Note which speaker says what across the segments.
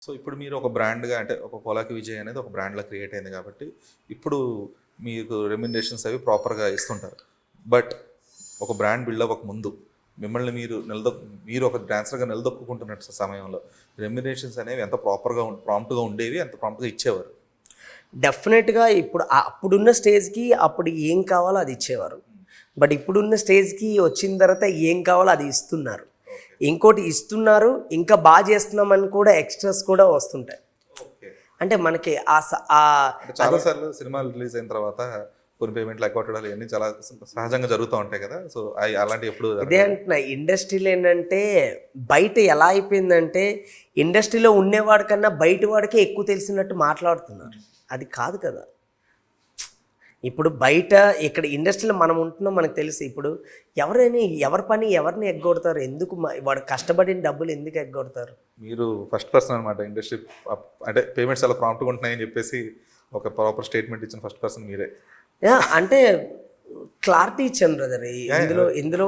Speaker 1: So ఇప్పుడు మీరు ఒక బ్రాండ్‌గా అంటే ఒక పోలాకి విజయ్ అనేది ఒక బ్రాండ్‌లా క్రియేట్ అయింది కాబట్టి, ఇప్పుడు మీకు రెమ్యునరేషన్స్ అవి ప్రాపర్‌గా ఇస్తుంటారు. బట్ ఒక బ్రాండ్ బిల్డ్ అవ్వక ముందు మిమ్మల్ని మీరు ఒక డాన్సర్‌గా నిలదొక్కుకుంటున్న సమయంలో రెమ్యునరేషన్స్ అనేవి ఎంత ప్రాంప్ట్‌గా ఉండేవి, ఎంత ప్రాంప్ట్‌గా ఇచ్చేవారు?
Speaker 2: డెఫినెట్‌గా ఇప్పుడు అప్పుడున్న స్టేజ్‌కి అప్పుడు ఏం కావాలో అది ఇచ్చేవారు. బట్ ఇప్పుడున్న స్టేజ్‌కి వచ్చిన తర్వాత ఏం కావాలో అది ఇస్తున్నారు. ఇంకోటి ఇస్తున్నారు, ఇంకా చేస్తున్నామని కూడా ఎక్స్‌ట్రాస్ కూడా వస్తుంటాయి.
Speaker 1: ఓకే.
Speaker 2: అంటే మనకి
Speaker 1: అంటే చాలా సార్లు సినిమాలు రిలీజ్ అయిన తర్వాత కొన్ని పేమెంట్లు ఎగ్గొట్టడాలు ఇవన్నీ చాలా సహజంగా జరుగుతూ ఉంటాయి కదా! సో, అలాంటివి ఎప్పుడు
Speaker 2: ఇదే అంటున్నా, ఇండస్ట్రీలో ఏంటంటే బయట ఎలా అయిపోయిందంటే ఇండస్ట్రీలో ఉండేవాడి కన్నా బయట వాడికే ఎక్కువ తెలిసినట్టు మాట్లాడుతున్నారు. అది కాదు కదా! ఇప్పుడు బయట ఇక్కడ ఇండస్ట్రీలో మనం ఉంటున్నాం, మనకు తెలుసు. ఇప్పుడు ఎవరి పని ఎవరిని ఎగ్గొడతారు? ఎందుకు వాడు కష్టపడిన డబ్బులు ఎందుకు ఎగ్గొడతారు?
Speaker 1: మీరు ఫస్ట్ పర్సన్ అనమాట ఇండస్ట్రీ అంటే పేమెంట్స్ చాలా ప్రాంప్ట్‌గా ఉంటున్నాయని చెప్పేసి ఒక ప్రాపర్ స్టేట్మెంట్ ఇచ్చిన ఫస్ట్ పర్సన్ మీరే.
Speaker 2: అంటే క్లారిటీ ఇచ్చాను బ్రదర్. ఇందులో
Speaker 1: యాహ్!
Speaker 2: ఇందులో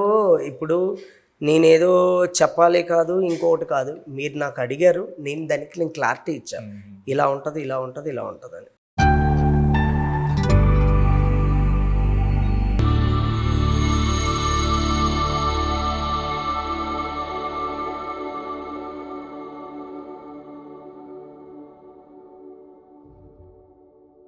Speaker 2: ఇప్పుడు నేనేదో చెప్పాలి కాదు, ఇంకొకటి కాదు. మీరు నాకు అడిగారు, నేను దానికి క్లారిటీ ఇచ్చాను. ఇలా ఉంటుంది, ఇలా ఉంటుంది, ఇలా ఉంటుందని.